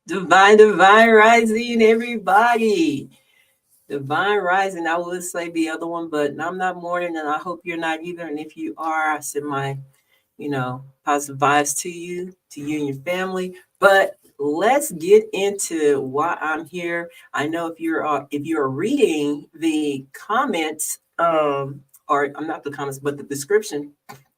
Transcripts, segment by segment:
Divine rising, everybody. Divine rising. I would say the other one, but I'm not morning, and I hope you're not either. And if you are, I send my, positive vibes to you and your family. But let's get into why I'm here. I know if you're reading the comments, or I'm not the comments, but the description.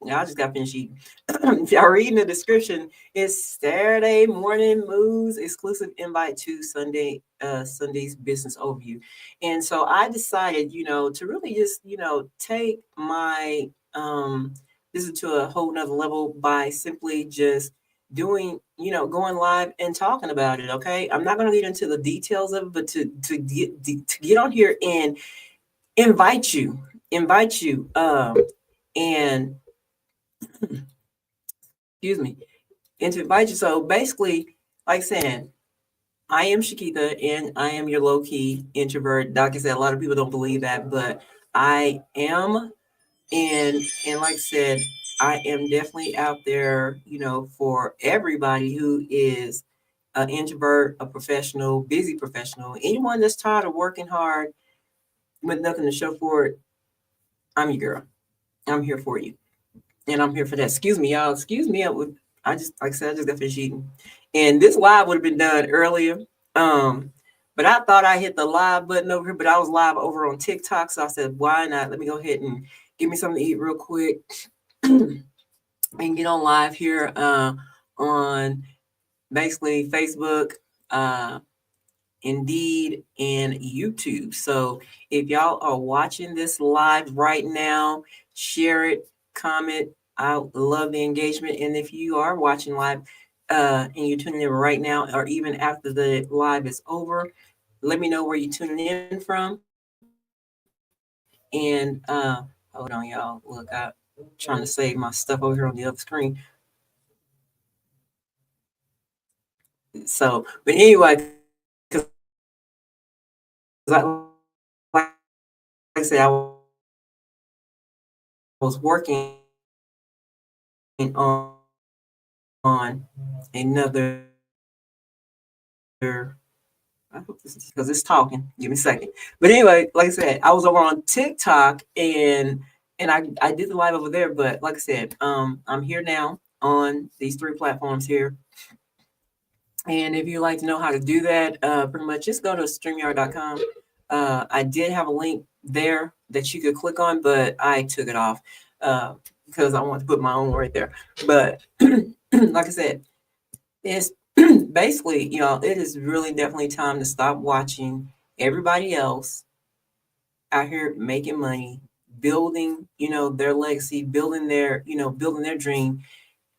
Yeah, I just got finished eating. If y'all reading the description, it's Saturday morning moves exclusive invite to Sunday's business overview. And so I decided, to really just, take my this is to a whole nother level by simply just doing, going live and talking about it. Okay. I'm not gonna get into the details of it, but to get on here and invite you, invite you, and excuse me, and to invite you. So basically, like saying, I am Shakita and I am your low key introvert. Like I said, a lot of people don't believe that, but I am. And like I said, I am definitely out there, for everybody who is an introvert, a professional, busy professional, anyone that's tired of working hard with nothing to show for it. I'm your girl. I'm here for you. And I'm here for that. Excuse me, y'all. Excuse me. I just, like I said, I just got finished eating. And this live would have been done earlier. Um, but I thought I hit the live button over here, but I was live over on TikTok. So I said, why not? Let me go ahead and give me something to eat real quick and get on live here on basically Facebook, uh, Indeed, and YouTube. So if y'all are watching this live right now, share it, comment. I love the engagement. And if you are watching live and you're tuning in right now, or even after the live is over, let me know where you're tuning in from. And hold on, y'all. Look, I'm trying to save my stuff over here on the other screen. So, but anyway, because like I said, I was working on another. I hope this is because it's talking. Give me a second. But anyway, like I said, I was over on TikTok and I did the live over there. But like I said, I'm here now on these three platforms here. And if you'd like to know how to do that, pretty much just go to StreamYard.com. I did have a link there that you could click on, but I took it off because I want to put my own right there. But like I said, it's basically, it is really definitely time to stop watching everybody else out here making money, building, their legacy, building their dream,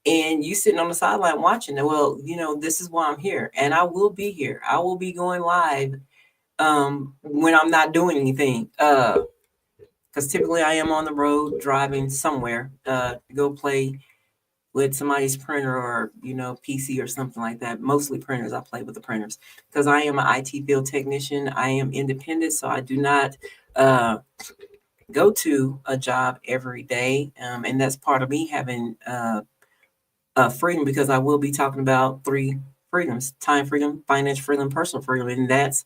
and you sitting on the sideline watching it. Well, this is why I'm here, and I will be here. I will be going live when I'm not doing anything. Because typically I am on the road driving somewhere to go play with somebody's printer or PC or something like that. Mostly printers. I play with the printers because I am an IT field technician. I am independent, so I do not uh, go to a job every day, and that's part of me having freedom, because I will be talking about three freedoms: time freedom, financial freedom, personal freedom, and that's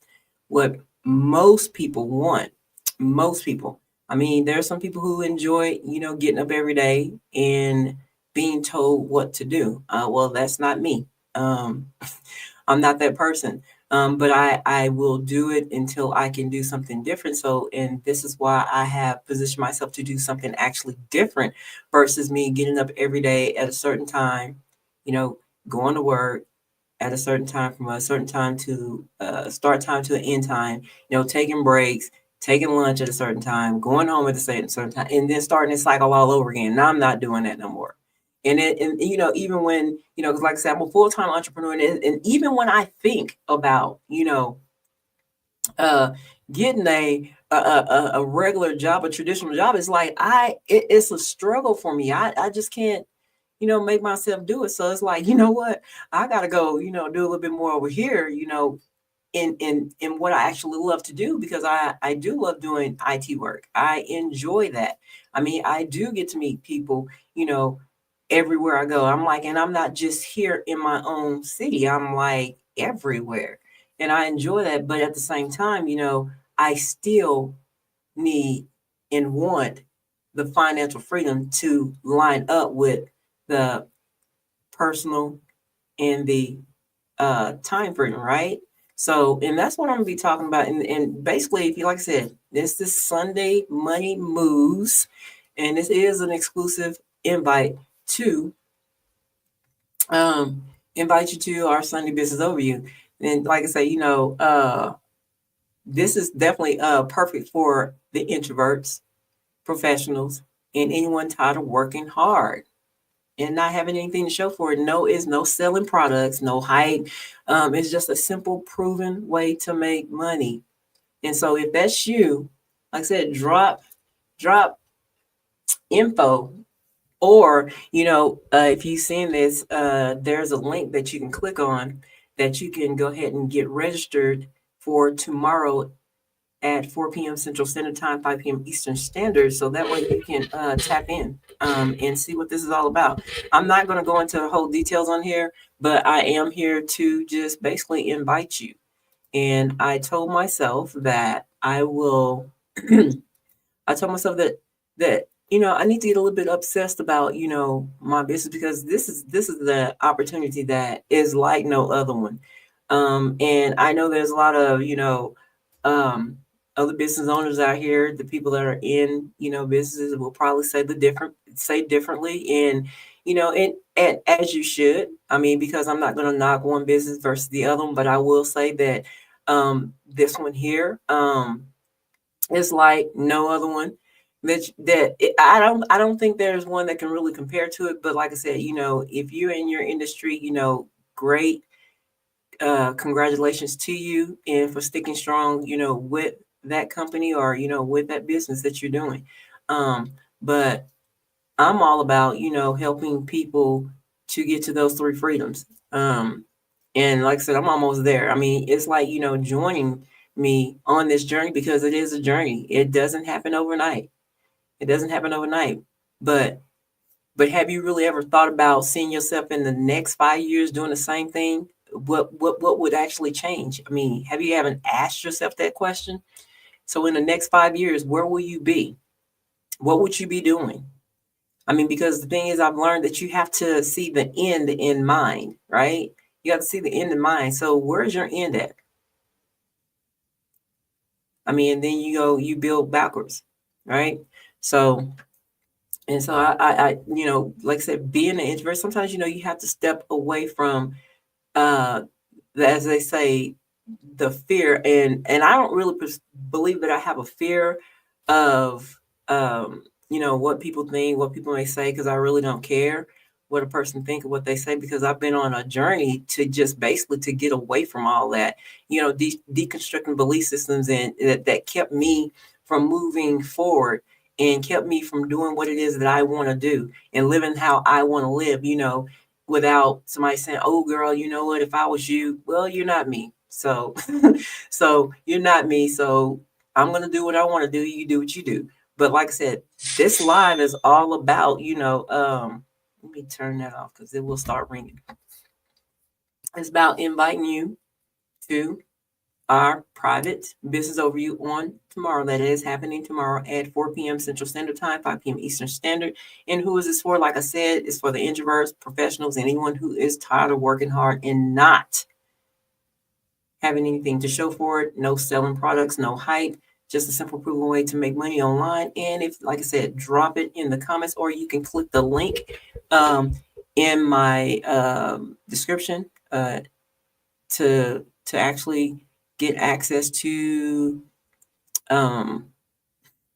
what most people want. Most people. I mean, there are some people who enjoy, getting up every day and being told what to do. Well, that's not me. Um, I'm not that person. But I will do it until I can do something different. So, and this is why I have positioned myself to do something actually different versus me getting up every day at a certain time, you know, going to work at a certain time, from a certain time to start time to an end time, taking breaks, taking lunch at a certain time, going home at a certain time, and then starting this cycle all over again. Now I'm not doing that no more. And even when, 'cause like I said, I'm a full-time entrepreneur, and even when I think about, uh, getting a regular job, a traditional job, it's like it's a struggle for me. I just can't, make myself do it. So it's like, you know what, I gotta go, do a little bit more over here, in what I actually love to do, because I do love doing IT work. I enjoy that. I mean, I do get to meet people, everywhere I go. I'm like, and I'm not just here in my own city. I'm like everywhere. And I enjoy that. But at the same time, I still need and want the financial freedom to line up with the personal and the time freedom, right? So, and that's what I'm gonna be talking about. And basically, if you like I said, this is Sunday Money Moves, and this is an exclusive invite to um invite you to our Sunday business overview. And like I say, this is definitely perfect for the introverts, professionals, and anyone tired of working hard and not having anything to show for it. No, it's no selling products, no hype. It's just a simple, proven way to make money. And so, if that's you, like I said, drop info, or if you've seen this, there's a link that you can click on that you can go ahead and get registered for tomorrow at 4 p.m. Central Standard Time, 5 p.m. Eastern Standard. So that way you can tap in and see what this is all about. I'm not going to go into the whole details on here, but I am here to just basically invite you. And I told myself that I will, I told myself that I need to get a little bit obsessed about my business, because this is the opportunity that is like no other one. And I know there's a lot of um, other business owners out here, the people that are in businesses will probably say differently, and and as you should. I mean, because I'm not going to knock one business versus the other one, but I will say that this one here. It's like no other one. I don't think there's one that can really compare to it. But like I said, if you're in your industry, great. Congratulations to you and for sticking strong, with that company, or with that business that you're doing. But I'm all about helping people to get to those three freedoms. And like I said, I'm almost there. I mean, it's like joining me on this journey, because it is a journey. It doesn't happen overnight. It doesn't happen overnight. But have you really ever thought about seeing yourself in the next 5 years doing the same thing? What would actually change? I mean, have you ever asked yourself that question? So in the next 5 years, where will you be? What would you be doing? I mean, because the thing is, I've learned that you have to see the end in mind, right? You have to see the end in mind. So where's your end at? I mean, and then you build backwards, right? So, and so like I said, being an introvert, sometimes, you have to step away from, uh, as they say, the fear. And I don't really believe that I have a fear of, what people think, what people may say, because I really don't care what a person think or what they say, because I've been on a journey to just basically to get away from all that, deconstructing belief systems, and that kept me from moving forward and kept me from doing what it is that I want to do and living how I want to live, without somebody saying, "Oh, girl, you know what? If I was you, well, you're not me. So, so you're not me. So I'm gonna do what I want to do. You do what you do." But like I said, this live is all about, let me turn that off because it will start ringing. It's about inviting you to our private business overview on tomorrow. That is happening tomorrow at 4 p.m. Central Standard Time, 5 p.m. Eastern Standard. And who is this for? Like I said, it's for the introverts, professionals, and anyone who is tired of working hard and not having anything to show for it. No selling products, no hype, just a simple proven way to make money online. And if, like I said, drop it in the comments, or you can click the link in my description to actually get access to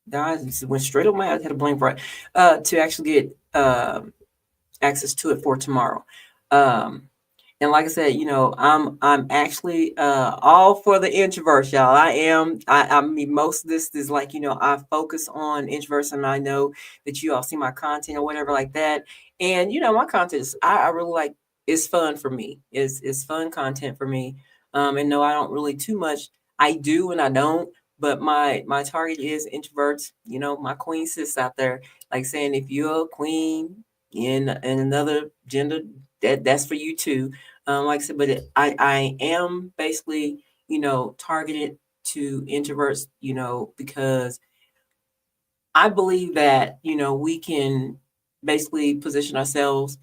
guys, went straight on my head, had a blank right, to actually get access to it for tomorrow. And like I said, I'm actually all for the introverts, y'all. I mean, most of this is like, I focus on introverts, and I know that you all see my content or whatever like that. And my content is, I really like, it's fun for me. It's fun content for me. And no, I don't really too much. I do and I don't, but my target is introverts. My queen sis out there, like saying, if you're a queen, in another gender, that's for you too. Like I said, but I am basically, targeted to introverts, because I believe that, we can basically position ourselves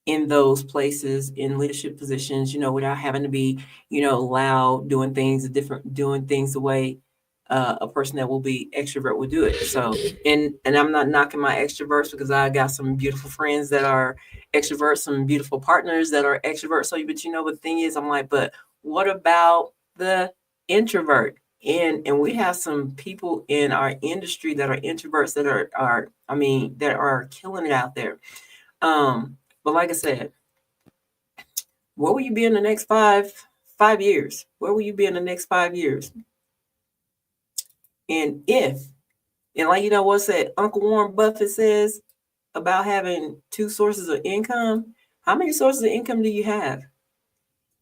in those places in leadership positions, without having to be, loud, doing things the way a person that will be extrovert would do it. So, and I'm not knocking my extroverts, because I got some beautiful friends that are extroverts, some beautiful partners that are extroverts. So, but but the thing is, I'm like, but what about the introvert? And we have some people in our industry that are introverts that that are killing it out there. But like I said, where will you be in the next 5 years? Where will you be in the next 5 years? And like what's that Uncle Warren Buffett says about having two sources of income? How many sources of income do you have?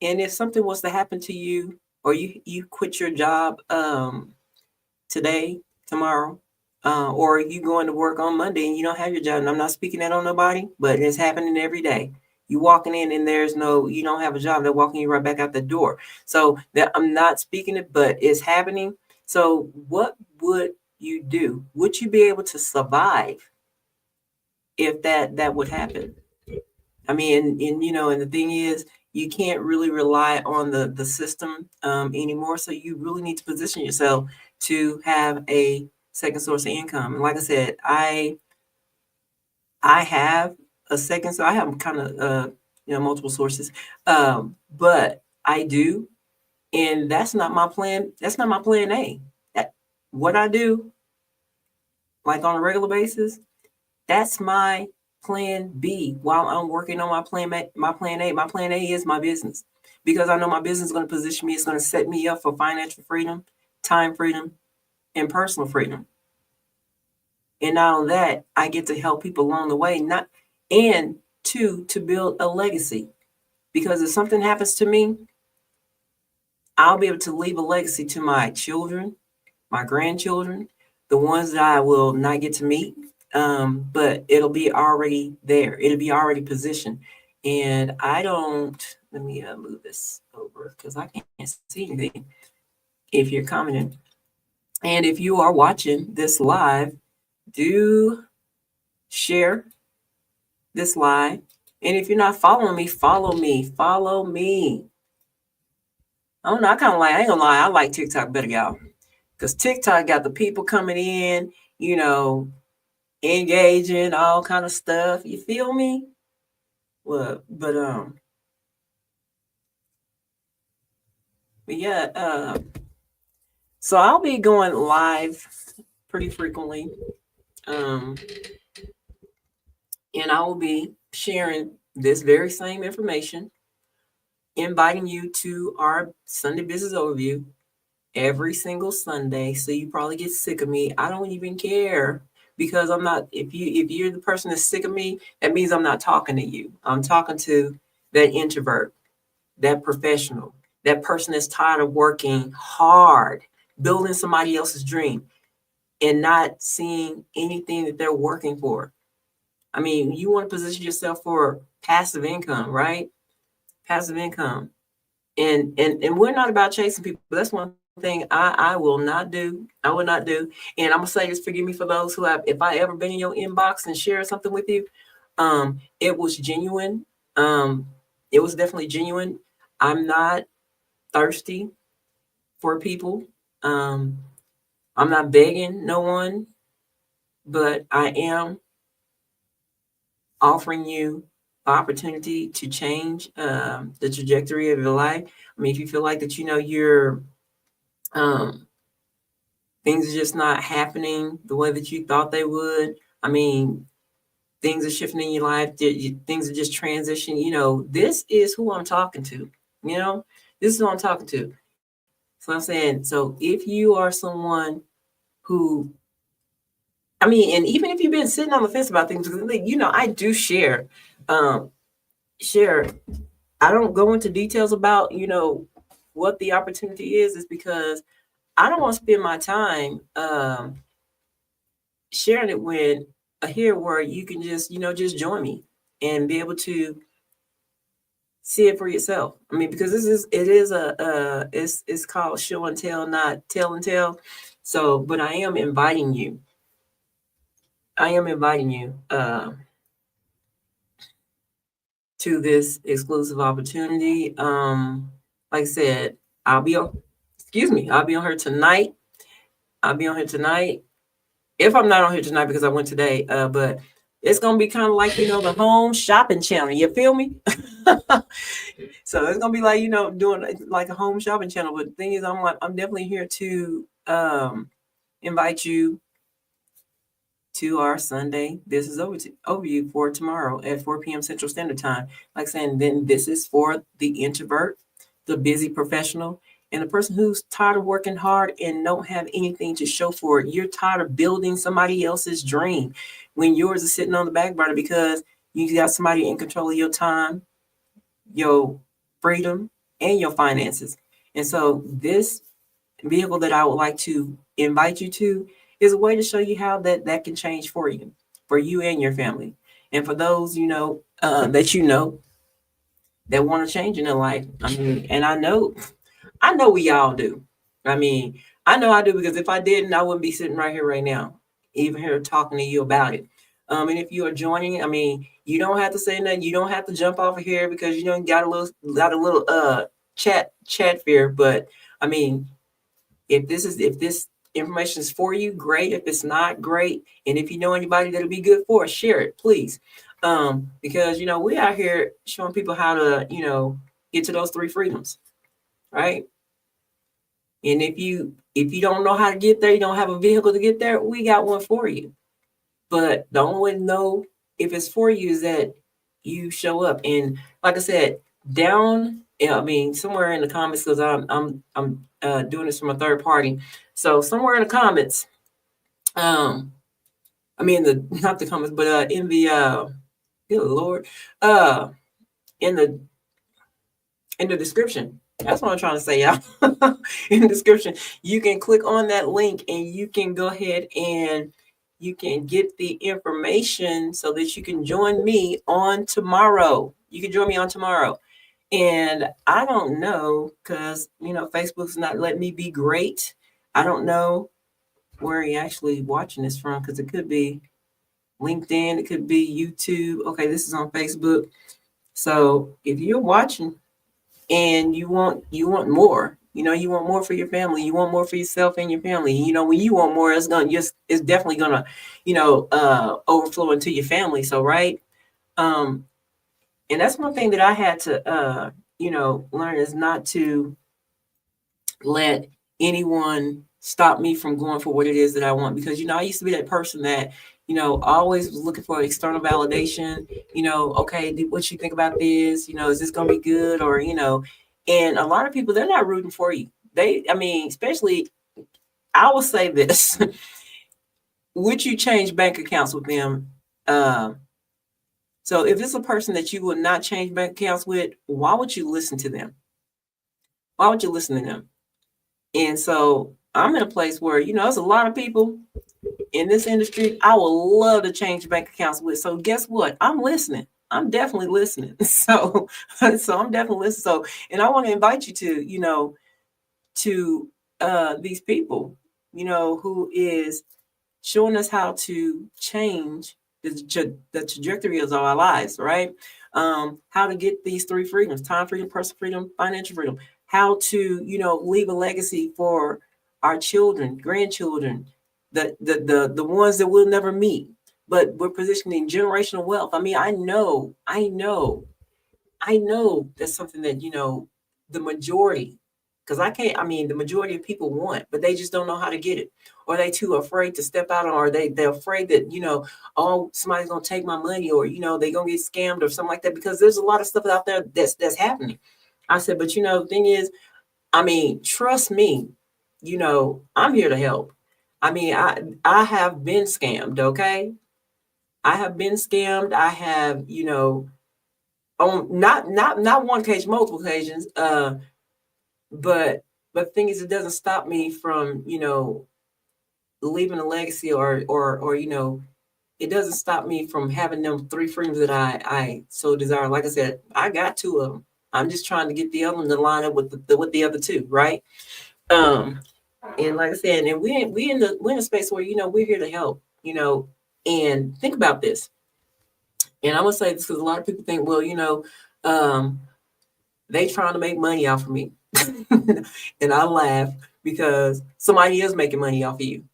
And if something was to happen to you, or you quit your job today, tomorrow, or you going to work on Monday and you don't have your job, and I'm not speaking that on nobody, but it's happening every day. You walking in and you don't have a job, they're walking you right back out the door. So that I'm not speaking it, but it's happening. So what would you do? Would you be able to survive if that would happen? I mean, and the thing is, you can't really rely on the system anymore. So you really need to position yourself to have a second source of income. And like I said, I have a second, so I have kind of multiple sources, but I do, and that's not my plan. That's not my plan A. What I do, like on a regular basis, that's my plan B while I'm working on my plan A. My plan A is my business, because I know my business is going to position me. It's going to set me up for financial freedom, time freedom, and personal freedom. And not only that, I get to help people along the way, and to build a legacy. Because if something happens to me, I'll be able to leave a legacy to my children, my grandchildren, the ones that I will not get to meet. But it'll be already there. It'll be already positioned. And let me move this over, because I can't see anything if you're commenting. And if you are watching this live, do share this live. And if you're not following me, follow me. Follow me. I don't know. I ain't gonna lie, I like TikTok better, y'all. Because TikTok got the people coming in, engaging, all kind of stuff. You feel me? Well, but yeah, so I'll be going live pretty frequently. And I will be sharing this very same information, inviting you to our Sunday business overview every single Sunday. So you probably get sick of me. I don't even care, because I'm not, if you're the person that's sick of me, that means I'm not talking to you. I'm talking to that introvert, that professional, that person that's tired of working hard, building somebody else's dream, and not seeing anything that they're working for. I mean, you want to position yourself for passive income, right? Passive income. And we're not about chasing people. That's one thing I will not do. I will not do. And I'm gonna say this, forgive me for those who have, if I ever been in your inbox and shared something with you, it was genuine. It was definitely genuine. I'm not thirsty for people. I'm not begging no one, but I am offering you opportunity to change the trajectory of your life. I mean, if you feel like that, you're things are just not happening the way that you thought they would. I mean, things are shifting in your life. Things are just transitioning. This is who I'm talking to. This is who I'm talking to. So I'm saying, so if you are someone who, I mean, and even if you've been sitting on the fence about things, I do share. Share. I don't go into details about, what the opportunity is because I don't want to spend my time sharing it when, here where you can just, just join me and be able to see it for yourself. I mean, because it's called show and tell, not tell and tell. So, but I am inviting you. I am inviting you to this exclusive opportunity. Like I said, I'll be on. Excuse me. I'll be on here tonight. I'll be on here tonight. If I'm not on here tonight because I went today, but it's gonna be kind of like the home shopping channel. You feel me? So it's gonna be like doing like a home shopping channel. But the thing is, I'm definitely here to invite you to our Sunday. This is overview for tomorrow at 4 p.m. Central Standard Time. Like saying, then this is for the introvert, the busy professional, and the person who's tired of working hard and don't have anything to show for it. You're tired of building somebody else's dream when yours is sitting on the back burner because you got somebody in control of your time, your freedom, and your finances. And so this vehicle that I would like to invite you to is a way to show you how that can change for you and your family. And for those, that want to change in their life. I mean, and I know we all do. I mean, I know I do because if I didn't, I wouldn't be sitting right here right now, even here talking to you about it. And if you are joining, I mean, you don't have to say nothing. You don't have to jump off of here because got a little chat fear. But I mean, if this information is for you, great. If it's not, great. And if you know anybody that'll be good for it, share it, please. Because we out here showing people how to get to those 3 freedoms, right? And if you don't know how to get there, you don't have a vehicle to get there, we got one for you. But the only way to know if it's for you is that you show up. And like I said, somewhere in the comments, because I'm doing this from a third party. So somewhere in the comments, not the comments, but in the good Lord, in the description. That's what I'm trying to say, y'all. In the description, you can click on that link and you can go ahead and you can get the information so that you can join me on tomorrow. You can join me on tomorrow. And I don't know, because Facebook's not letting me be great. I don't know where you're actually watching this from, because it could be LinkedIn, it could be YouTube. Okay, this is on Facebook. So if you're watching and you want more, you want more for your family, you want more for yourself and your family. When you want more, it's definitely gonna, overflow into your family. So right. And that's one thing that I had to learn, is not to let anyone stop me from going for what it is that I want. Because I used to be that person that always was looking for external validation. Okay, what you think about this? Is this gonna be good? Or and a lot of people, they're not rooting for you. Especially, I will say this: would you change bank accounts with them? So if it's a person that you would not change bank accounts with, why would you listen to them? Why would you listen to them? And so I'm in a place where, there's a lot of people in this industry I would love to change bank accounts with. So guess what? I'm listening. I'm definitely listening. So I'm definitely listening. So, and I want to invite you to these people, who is showing us how to change the trajectory of our lives, right? How to get these 3 freedoms: time freedom, personal freedom, financial freedom. How to, leave a legacy for our children, grandchildren, the ones that we'll never meet, but we're positioning generational wealth. I know that's something that, the majority, because the majority of people want, but they just don't know how to get it, or they too afraid to step out on, or they're afraid that, oh, somebody's going to take my money, or, they're going to get scammed or something like that, because there's a lot of stuff out there that's happening. I said, but the thing is, trust me, I'm here to help. I have been scammed, okay? I have been scammed. I have, on not one occasion, multiple occasions. But the thing is, it doesn't stop me from, leaving a legacy or it doesn't stop me from having them three freedoms that I so desire. Like I said, I got two of them. I'm just trying to get the other one to line up with with the other two, right? Um, and like I said, and we're in a space where we're here to help, and think about this. And I'm gonna say this because a lot of people think, well, um, they trying to make money off of me, and I laugh because somebody is making money off of you.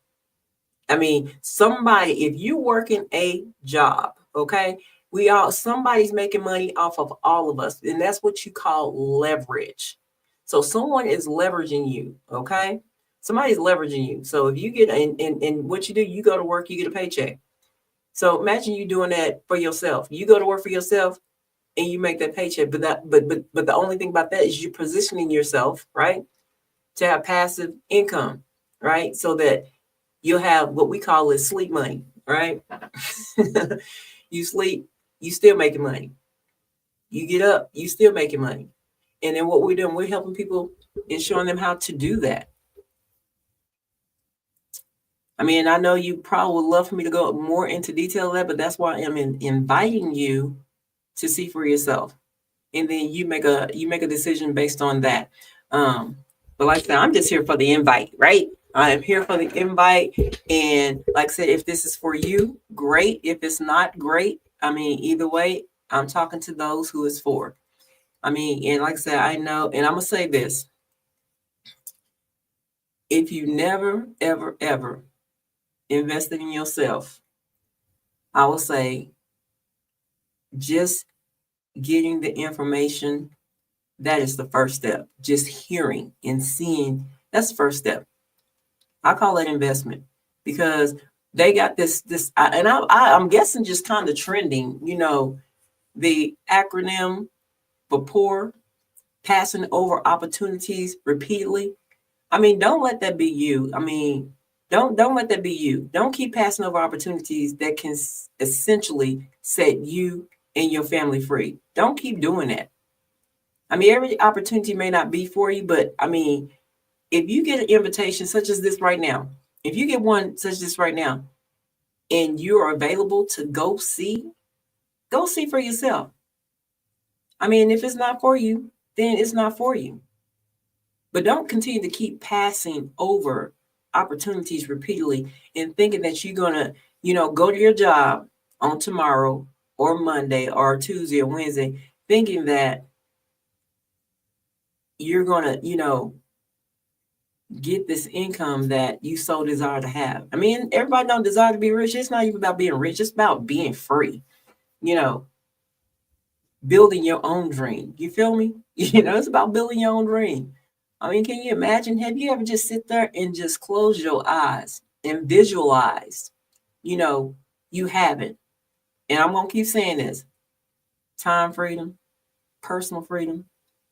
I mean, somebody, if you working a job, okay, somebody's making money off of all of us, and that's what you call leverage. So someone is leveraging you, okay? Somebody's leveraging you. So if you get, and what you do, you go to work, you get a paycheck. So imagine you doing that for yourself. You go to work for yourself and you make that paycheck. But the only thing about that is you're positioning yourself, right, to have passive income, right? So that you'll have what we call is sleep money, right? You sleep, you still making money. You get up, you still making money. And then what we're doing, we're helping people and showing them how to do that. I mean, I know you probably would love for me to go more into detail of that, but that's why I'm inviting you to see for yourself. And then you make a decision based on that. But like I said, I'm just here for the invite, right? I am here for the invite. And like I said, if this is for you, great. If it's not, great. I mean, either way, I'm talking to those who it's for. I mean, and like I said, I know, and I'm gonna say this. If you never, ever, ever invested in yourself, I will say just getting the information, that is the first step. Just hearing and seeing, that's the first step. I call it investment because they got I'm guessing just kind of trending, the acronym for poor, passing over opportunities repeatedly. I mean, don't let that be you. I mean, don't let that be you. Don't keep passing over opportunities that can essentially set you and your family free. Don't keep doing that. I mean, every opportunity may not be for you, but I mean, if you get an invitation such as this right now, if you get one such as this right now, and you're available to go see for yourself. I mean, if it's not for you, then it's not for you. But don't continue to keep passing over opportunities repeatedly and thinking that you're gonna, go to your job on tomorrow or Monday or Tuesday or Wednesday, thinking that you're gonna, get this income that you so desire to have. I mean, everybody don't desire to be rich. It's not even about being rich. It's about being free, you know, building your own dream. You feel me? It's about building your own dream. I mean, can you imagine? Have you ever just sit there and just close your eyes and visualize, you haven't. And I'm going to keep saying this: time freedom, personal freedom,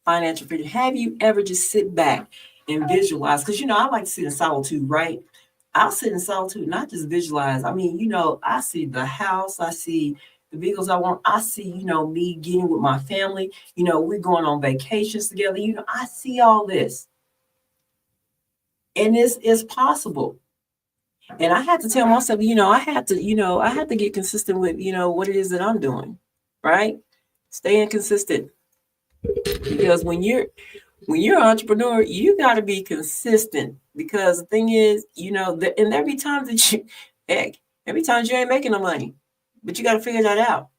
financial freedom. Have you ever just sit back and visualize? Because, I like to sit in solitude, right? I'll sit in solitude, not just visualize. I mean, I see the house, I see the vehicles I want. I see, me getting with my family. We're going on vacations together. I see all this. And this is possible. And I had to tell myself, I had to get consistent with, what it is that I'm doing, right? Staying consistent. Because when you're an entrepreneur, you got to be consistent, because the thing is, and every time that every time you ain't making no money, but you got to figure that out.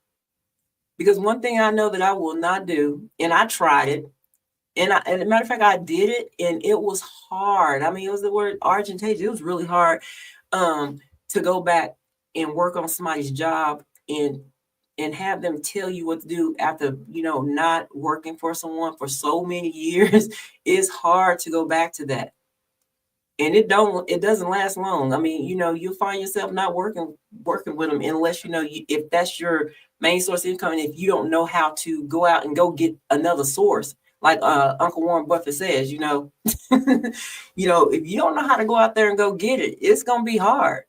Because one thing I know that I will not do, and I tried it, and as a matter of fact, I did it, and it was hard. I mean, it was the word argentageous. It was really hard to go back and work on somebody's job and have them tell you what to do after, not working for someone for so many years. It's hard to go back to that. And it doesn't last long. I mean, you'll find yourself not working with them unless, if that's your main source of income, and if you don't know how to go out and go get another source, like Uncle Warren Buffett says, if you don't know how to go out there and go get it, it's going to be hard,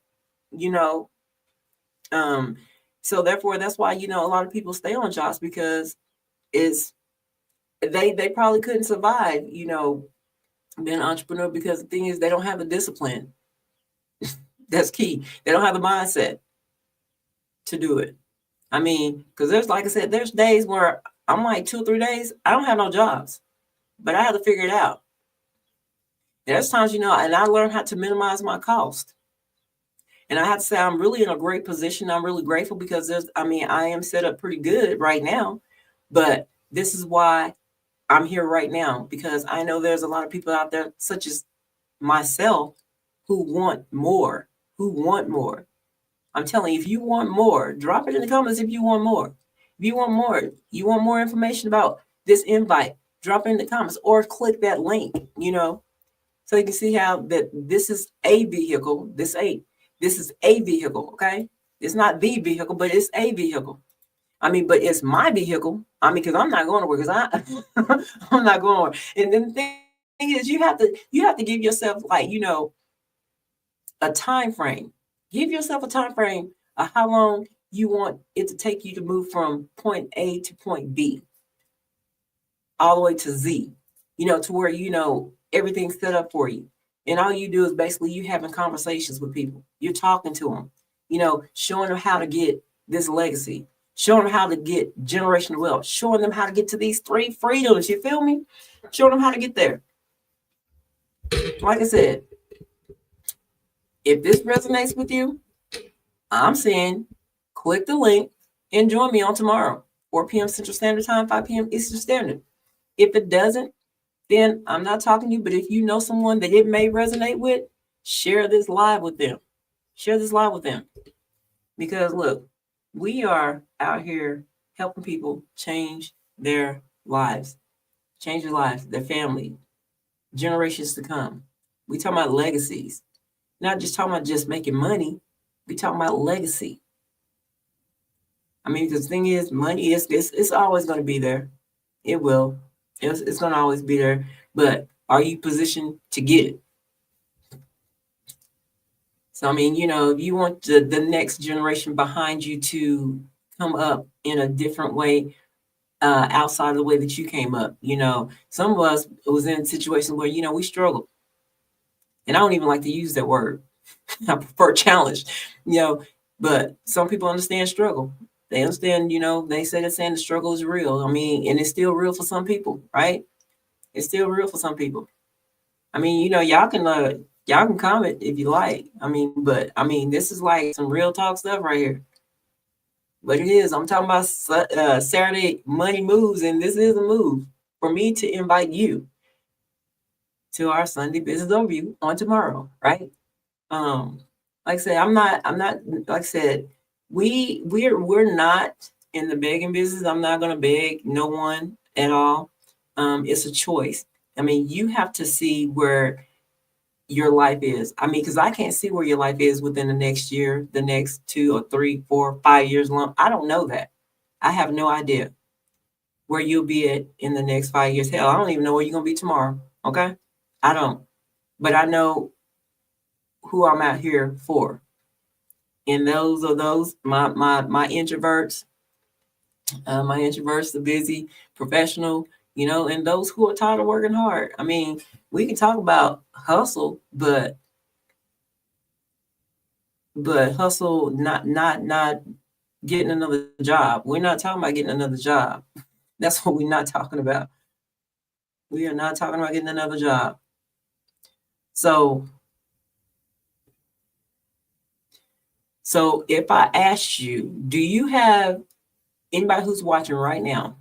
so therefore, that's why, a lot of people stay on jobs, because they probably couldn't survive, being an entrepreneur, because the thing is, they don't have the discipline. That's key. They don't have the mindset. to do it. I mean, because there's, like I said, there's days where I'm like 2 or 3 days, I don't have no jobs, but I have to figure it out. There's times, and I learned how to minimize my cost. And I have to say, I'm really in a great position. I'm really grateful because I am set up pretty good right now, but this is why I'm here right now, because I know there's a lot of people out there, such as myself, who want more, I'm telling you, if you want more, drop it in the comments if you want more. If you want more information about this invite, drop it in the comments or click that link, so you can see how that this is a vehicle. This is a vehicle, okay? It's not the vehicle, but it's a vehicle. But it's my vehicle. Because I'm not going to work, because I'm not going to work. And then the thing is, you have to give yourself, like, a time frame. Give yourself a time frame of how long you want it to take you to move from point A to point B, all the way to Z, to where everything's set up for you. And all you do is basically you having conversations with people. You're talking to them, showing them how to get this legacy, showing them how to get generational wealth, showing them how to get to these 3 freedoms. You feel me? Showing them how to get there. Like I said, if this resonates with you, I'm saying click the link and join me on tomorrow, 4 p.m. Central Standard Time, 5 p.m. Eastern Standard. If it doesn't, then I'm not talking to you. But if you know someone that it may resonate with, share this live with them. Share this live with them. Because look, we are out here helping people change their lives, their family, generations to come. We talking about legacies. Not just talking about just making money. We talking about legacy. Because the thing is, money it's always going to be there. It will. It's going to always be there. But are you positioned to get it? So, if you want the next generation behind you to come up in a different way, outside of the way that you came up, some of us was in situations where, we struggled. And I don't even like to use that word. I prefer challenge, but some people understand struggle. They understand, they say that saying the struggle is real. And it's still real for some people, right? It's still real for some people. Y'all can comment if you like. But this is like some real talk stuff right here. But it is. I'm talking about Saturday money moves, and this is a move for me to invite you to our Sunday business overview on tomorrow, right? Like I said, I'm not. Like I said, we're not in the begging business. I'm not going to beg no one at all. It's a choice. You have to see where your life is. Because I can't see where your life is within the next year, the next 2 or 3, 4, 5 years long. I don't know that. I have no idea where you'll be at in the next 5 years. Hell, I don't even know where you're going to be tomorrow. Okay? I don't. But I know who I'm out here for. And those are my introverts, the busy professional, and those who are tired of working hard. We can talk about hustle, but hustle, not getting another job. We're not talking about getting another job. That's what we're not talking about. We are not talking about getting another job. So if I asked you, do you have anybody who's watching right now?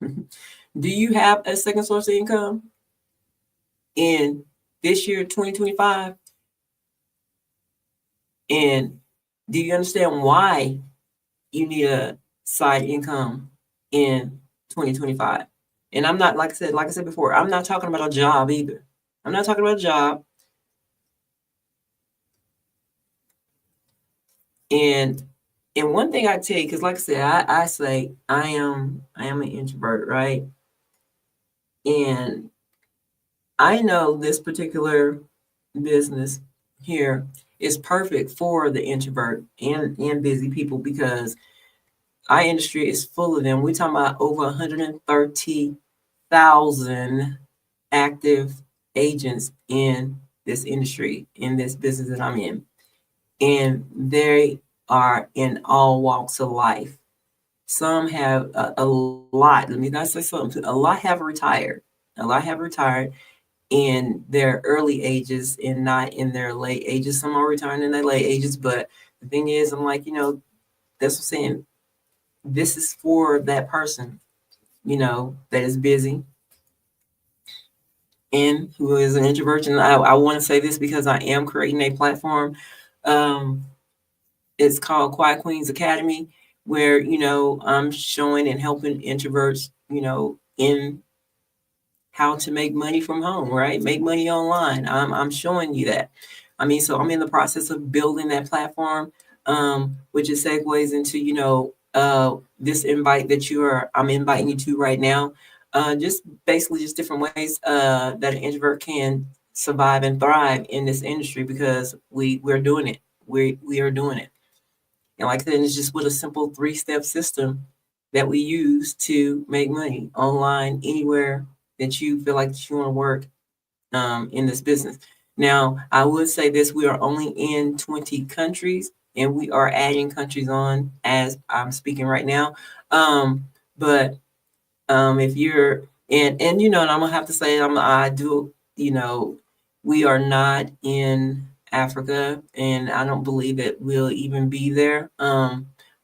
Do you have a second source of income in this year, 2025? And do you understand why you need a side income in 2025? And I'm not, like I said before, I'm not talking about a job either. I'm not talking about a job. And one thing I tell you, because like I said, I say I am an introvert, right? And I know this particular business here is perfect for the introvert and busy people, because our industry is full of them. We're talking about over 130,000 active agents in this industry, in this business that I'm in. And are in all walks of life. Some have a lot. Let me not say something. A lot have retired. A lot have retired in their early ages and not in their late ages. Some are retiring in their late ages, but the thing is, I'm like, that's what I'm saying. This is for that person, that is busy and who is an introvert. And I want to say this because I am creating a platform. Um, it's called Quiet Queens Academy, where, I'm showing and helping introverts, in how to make money from home, right? Make money online. I'm showing you that. I mean, so I'm in the process of building that platform, which is segues into, this invite that I'm inviting you to right now. Just basically just different ways that an introvert can survive and thrive in this industry because we're doing it. We are doing it. And like I said, it's just with a simple 3-step system that we use to make money online anywhere that you feel like you want to work in this business. Now, I would say this, we are only in 20 countries and we are adding countries on as I'm speaking right now. But if you're and I'm gonna have to say I do, we are not in Africa and I don't believe that we'll even be there.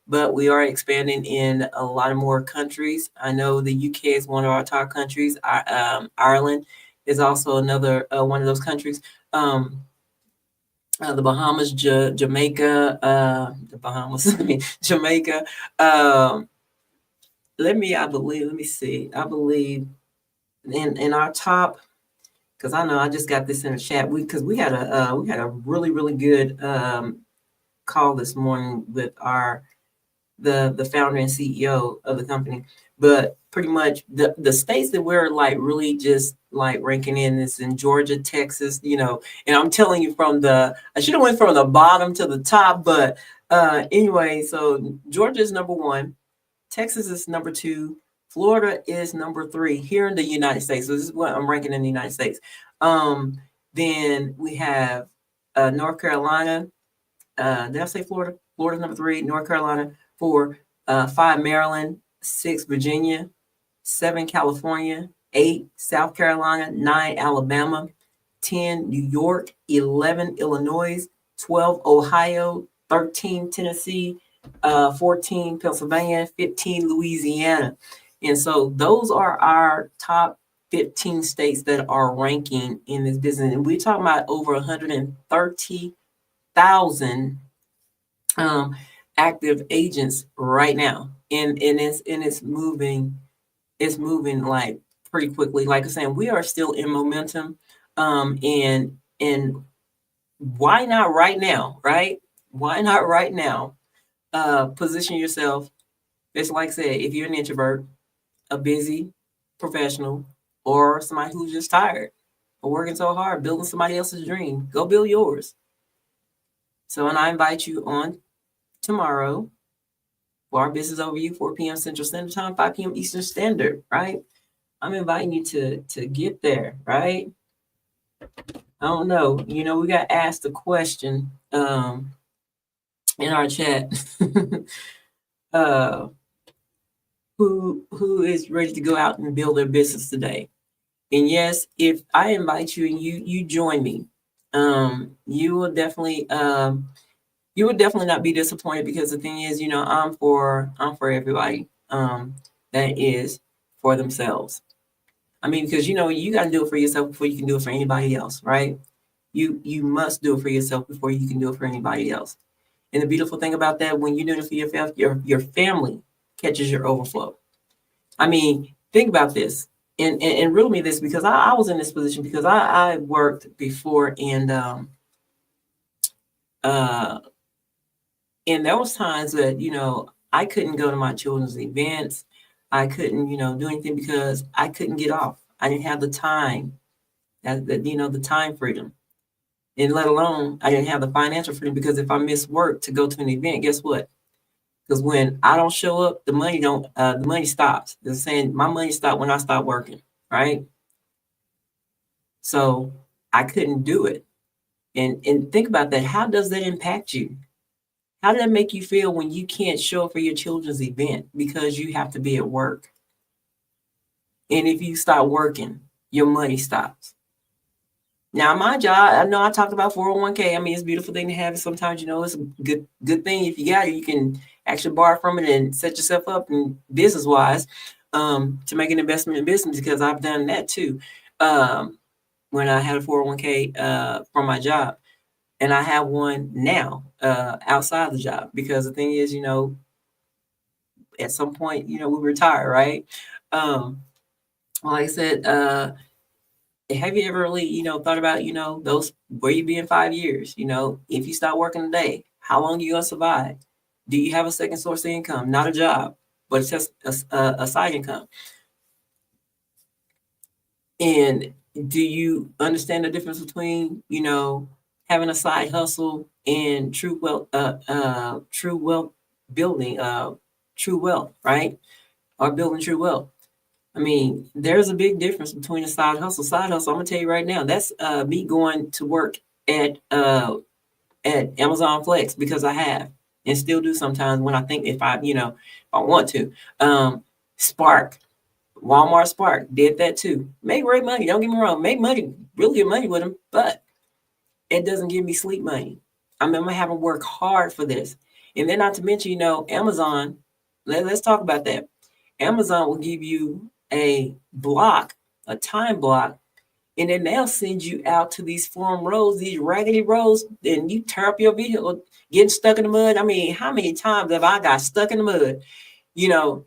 But we are expanding in a lot of more countries. I know the UK is one of our top countries. Ireland is also another one of those countries. The Bahamas, Jamaica, the Bahamas, I mean Jamaica. Let me see. I believe in our top, because I know I just got this in the chat. Because we had a really really good call this morning with the founder and CEO of the company. But pretty much the states that we're like really just like ranking in is in Georgia, Texas, and I'm telling you I should have went from the bottom to the top, but anyway, so Georgia is number 1. Texas is number 2. Florida is number 3 here in the United States. So this is what I'm ranking in the United States. Then we have North Carolina. Did I say Florida? Florida's number 3. North Carolina 4. 5 Maryland. 6 Virginia. 7 California. 8 South Carolina. 9 Alabama. 10 New York. 11 Illinois. 12 Ohio. 13 Tennessee. 14 Pennsylvania, 15 Louisiana. And so those are our top 15 states that are ranking in this business. And we're talking about over 130,000 active agents right now. And it's moving like pretty quickly. Like I'm saying, we are still in momentum. And why not right now, right? Why not right now? Position yourself. It's like I said, if you're an introvert, a busy professional, or somebody who's just tired or working so hard, building somebody else's dream, go build yours. So, and I invite you on tomorrow for our business overview, 4 p.m. Central Standard Time, 5 p.m. Eastern Standard, right? I'm inviting you to get there, right? I don't know. We got asked a question in our chat. Who is ready to go out and build their business today? And yes, if I invite you and you join me, you will definitely not be disappointed, because the thing is, I'm for everybody that is for themselves. I mean, because you got to do it for yourself before you can do it for anybody else, right? You must do it for yourself before you can do it for anybody else. And the beautiful thing about that, when you're doing it for yourself, your family catches your overflow. I mean, think about this and riddle me this, because I was in this position because I worked before, and there was times that, I couldn't go to my children's events. I couldn't, do anything because I couldn't get off. I didn't have the time, the time freedom. And let alone, I didn't have the financial freedom, because if I miss work to go to an event, guess what? Because when I don't show up, the money stops. They're saying my money stopped when I stopped working, right? So I couldn't do it. And think about that. How does that impact you? How did that make you feel when you can't show up for your children's event because you have to be at work? And if you stop working, your money stops. Now, my job, I know I talked about 401k. I mean, it's a beautiful thing to have. Sometimes, it's a good thing. If you got it, you can actually borrow from it and set yourself up and business wise to make an investment in business, because I've done that too. When I had a 401k from my job, and I have one now outside the job, because the thing is, at some point, we retire, right? Like I said, have you ever really, thought about, those where you be in 5 years? If you stop working today, how long are you gonna survive? Do you have a second source of income? Not a job, but it's just a side income. And do you understand the difference between, having a side hustle and true wealth building, true wealth, right? Or building true wealth. I mean, there's a big difference between a side hustle. Side hustle, I'm gonna tell you right now, that's me going to work at Amazon Flex, because I have and still do sometimes when I think, if I want to. Spark, Walmart Spark did that too. Make great money. Don't get me wrong. Make money, really good money with them, but it doesn't give me sleep money. I mean, I'm having to work hard for this. And then, not to mention, Amazon. Let's talk about that. Amazon will give you a time block, and then they'll send you out to these farm roads, these raggedy roads, and you tear up your vehicle, getting stuck in the mud. I mean, how many times have I got stuck in the mud,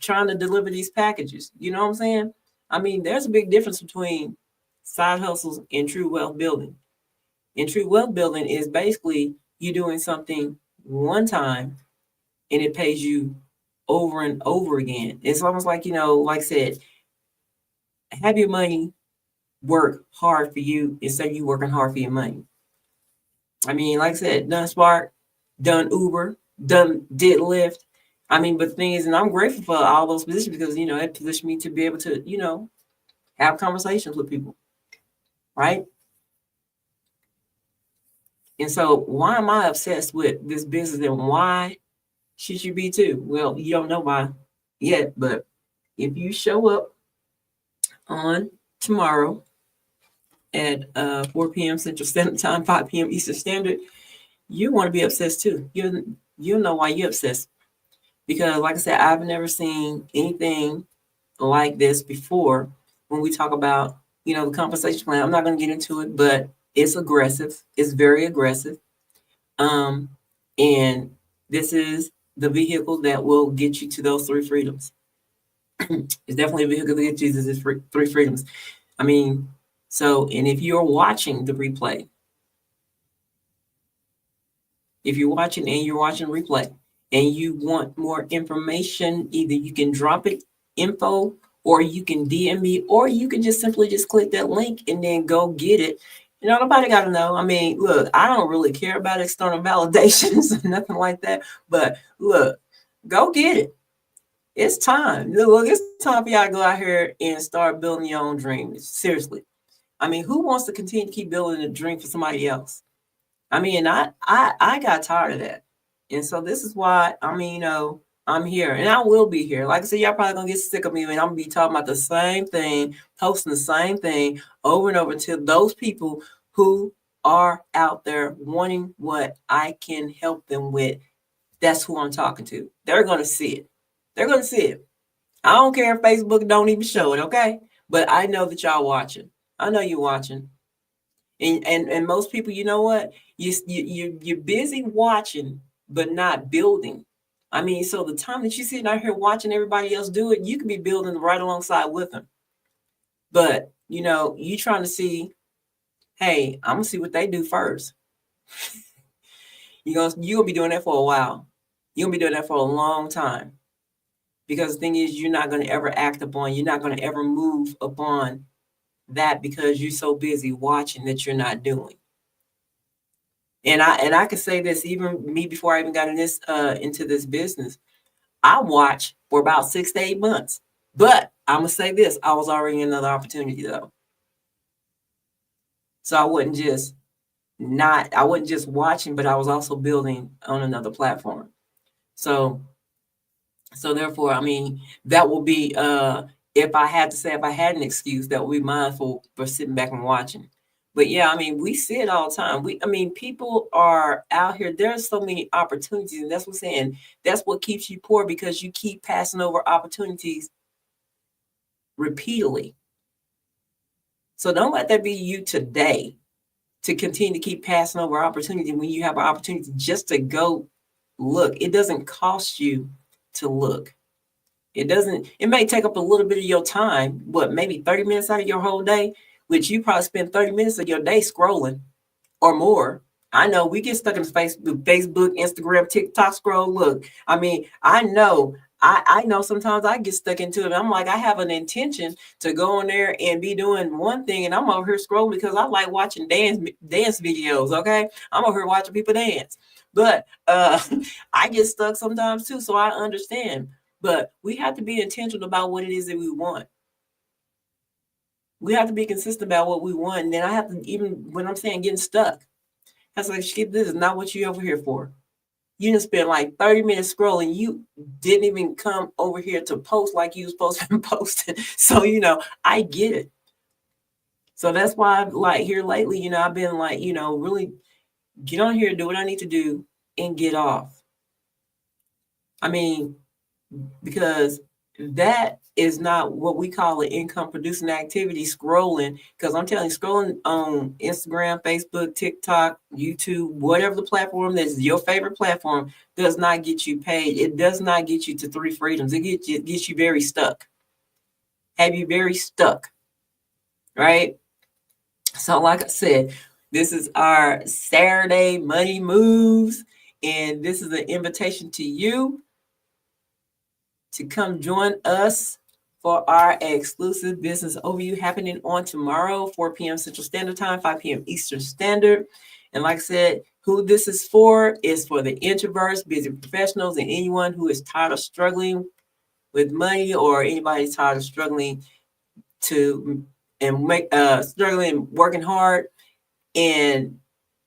trying to deliver these packages? You know what I'm saying? I mean, there's a big difference between side hustles and true wealth building. And true wealth building is basically you doing something one time and it pays you over and over again. It's almost like, like I said, have your money work hard for you instead of you working hard for your money. I mean, like I said, done Spark, done Uber, did Lyft. I mean, but the thing is, and I'm grateful for all those positions, because, it positioned me to be able to, have conversations with people, right? And so why am I obsessed with this business, and why should you be too? Well, you don't know why yet, but if you show up on tomorrow at 4 p.m. Central Standard Time, 5 p.m. Eastern Standard, you want to be obsessed too. You know why you're obsessed. Because, like I said, I've never seen anything like this before. When we talk about, the compensation plan, I'm not going to get into it, but it's aggressive. It's very aggressive. And this is the vehicle that will get you to those three freedoms. It's definitely a vehicle that gets you to these three freedoms. I mean, and if you're watching the replay, if you're watching and you're watching replay and you want more information, either you can drop it info, or you can DM me, or you can just simply just click that link and then go get it. Nobody got to know. I mean, look, I don't really care about external validations or nothing like that. But look, go get it. It's time. Look, it's time for y'all to go out here and start building your own dreams. Seriously. I mean, who wants to continue to keep building a dream for somebody else? I mean, I got tired of that. And so this is why, I mean, I'm here, and I will be here. Like I said, y'all probably gonna get sick of me, and I'm gonna be talking about the same thing, posting the same thing over and over, until those people who are out there wanting what I can help them with, that's who I'm talking to. They're gonna see it. They're gonna see it. I don't care if Facebook don't even show it, okay? But I know that y'all watching. I know you're watching. And most people, you know what? You're busy watching, but not building. I mean, so the time that you're sitting out here watching everybody else do it, you can be building right alongside with them. But, you trying to see, hey, I'm going to see what they do first. You're going to be doing that for a while. You're going to be doing that for a long time. Because the thing is, you're not going to ever act upon, you're not going to ever move upon that, because you're so busy watching that you're not doing. And I can say this, even me, before I even got into this business, I watched for about 6 to 8 months. But I'm gonna say this, I was already in another opportunity though. So I wasn't just I wasn't just watching, but I was also building on another platform. So therefore, I mean, that will be if I had an excuse, that would be mindful for sitting back and watching. But yeah, I mean, we see it all the time. People are out here. There's so many opportunities, and that's what I'm saying. That's what keeps you poor, because you keep passing over opportunities repeatedly. So don't let that be you today, to continue to keep passing over opportunity when you have an opportunity just to go look. It doesn't cost you to look. It may take up a little bit of your time, maybe 30 minutes out of your whole day, which you probably spend 30 minutes of your day scrolling or more. I know we get stuck in Facebook, Instagram, TikTok scroll. Look, I mean, I know sometimes I get stuck into it. I'm like, I have an intention to go in there and be doing one thing, and I'm over here scrolling because I like watching dance videos. Okay, I'm over here watching people dance, but I get stuck sometimes too. So I understand, but we have to be intentional about what it is that we want. We have to be consistent about what we want. And then I have to, even when I'm saying getting stuck, that's like, Skip, this is not what you're over here for. You didn't spend like 30 minutes scrolling. You didn't even come over here to post like you was supposed to be posting. So, I get it. So that's why, like, here lately, I've been like, really get on here, do what I need to do, and get off. I mean, because that is not what we call an income producing activity, scrolling. Because I'm telling you, scrolling on Instagram, Facebook, TikTok, YouTube, whatever the platform that's your favorite platform, does not get you paid. It does not get you to 3 freedoms. It gets you very stuck. Have you very stuck, right? So like I said, this is our Saturday Money Moves, and this is an invitation to you to come join us for our exclusive business overview happening on tomorrow, 4 p.m. Central Standard Time, 5 p.m. Eastern Standard. And like I said, who this is for the introverts, busy professionals, and anyone who is tired of struggling with money, or anybody tired of struggling struggling, working hard, and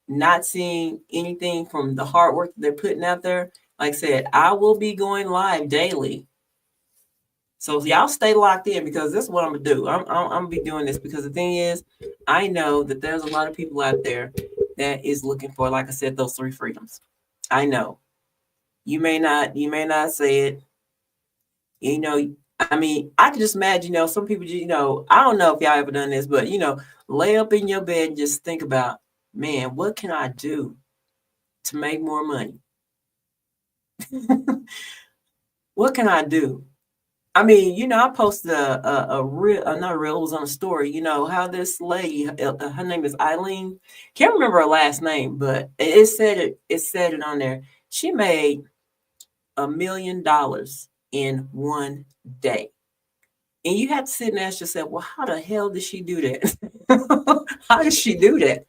not seeing anything from the hard work that they're putting out there. Like I said, I will be going live daily. So y'all stay locked in, because this is what I'm gonna do. I'm gonna be doing this because the thing is, I know that there's a lot of people out there that is looking for, like I said, those 3 freedoms. I know. You may not say it. I mean, I can just imagine, some people, I don't know if y'all ever done this, but lay up in your bed and just think about, man, what can I do to make more money? What can I do? I mean, I posted a real, not a real, it was on a story, how this lady, her name is Eileen. Can't remember her last name, but it said it on there. She made $1 million in one day. And you have to sit and ask yourself, well, how the hell did she do that? How did she do that?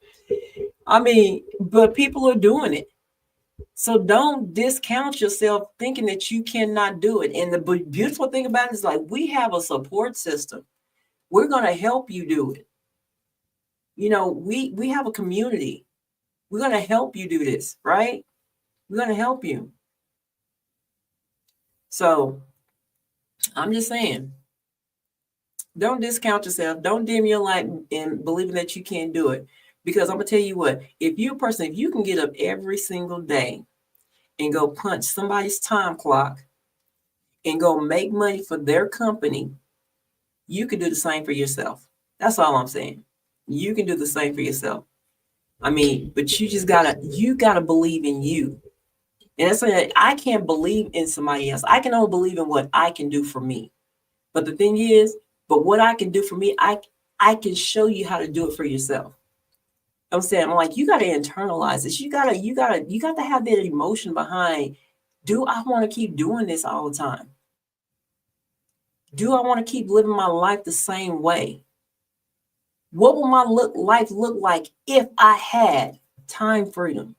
I mean, but people are doing it. So don't discount yourself thinking that you cannot do it. And the beautiful thing about it is, like, we have a support system. We're going to help you do it. We have a community. We're going to help you do this, right? We're going to help you. So I'm just saying, don't discount yourself. Don't dim your light in believing that you can't do it. Because I'm going to tell you what, if you can get up every single day and go punch somebody's time clock and go make money for their company, you can do the same for yourself. That's all I'm saying. You can do the same for yourself. I mean, but you gotta believe in you. And that's something that I can't believe in somebody else. I can only believe in what I can do for me. But the thing is, what I can do for me, I can show you how to do it for yourself. I'm saying, I'm like, you got to internalize this. You got to have that emotion behind, do I want to keep doing this all the time? Do I want to keep living my life the same way? What will my life look like if I had time freedom,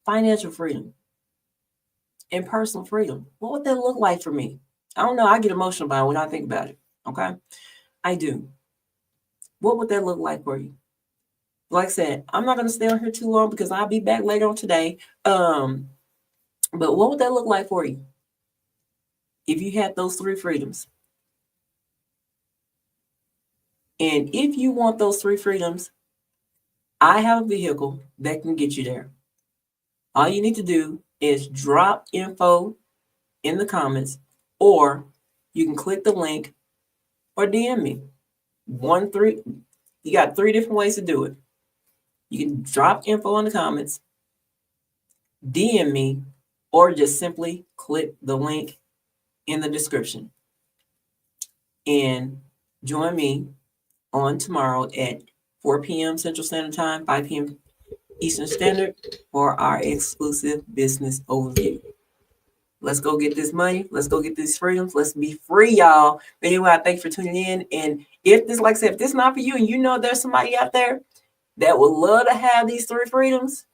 financial freedom, and personal freedom? What would that look like for me? I don't know. I get emotional about it when I think about it. Okay. I do. What would that look like for you? like I said, I'm not going to stay on here too long because I'll be back later on today. But what would that look like for you if you had those 3 freedoms? And if you want those 3 freedoms, I have a vehicle that can get you there. All you need to do is drop info in the comments, or you can click the link or DM me. You got 3 different ways to do it. You can drop info in the comments, DM me, or just simply click the link in the description and join me on tomorrow at 4 p.m. Central Standard Time, 5 p.m. Eastern Standard for our exclusive business overview. Let's go get this money. Let's go get these freedoms. Let's be free, y'all. Anyway, I thank you for tuning in. And if this, like I said, if this is not for you and you know there's somebody out there that would love to have these 3 freedoms,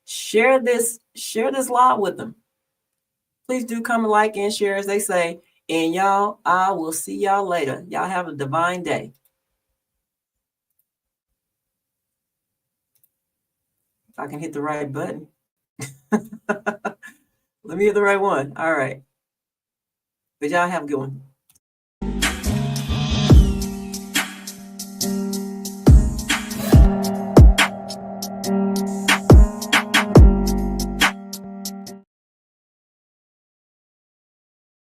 share this live with them. Please do comment, like, and share, as they say. And y'all, I will see y'all later. Y'all have a divine day. If I can hit the right button. Let me hit the right one. All right. But y'all have a good one.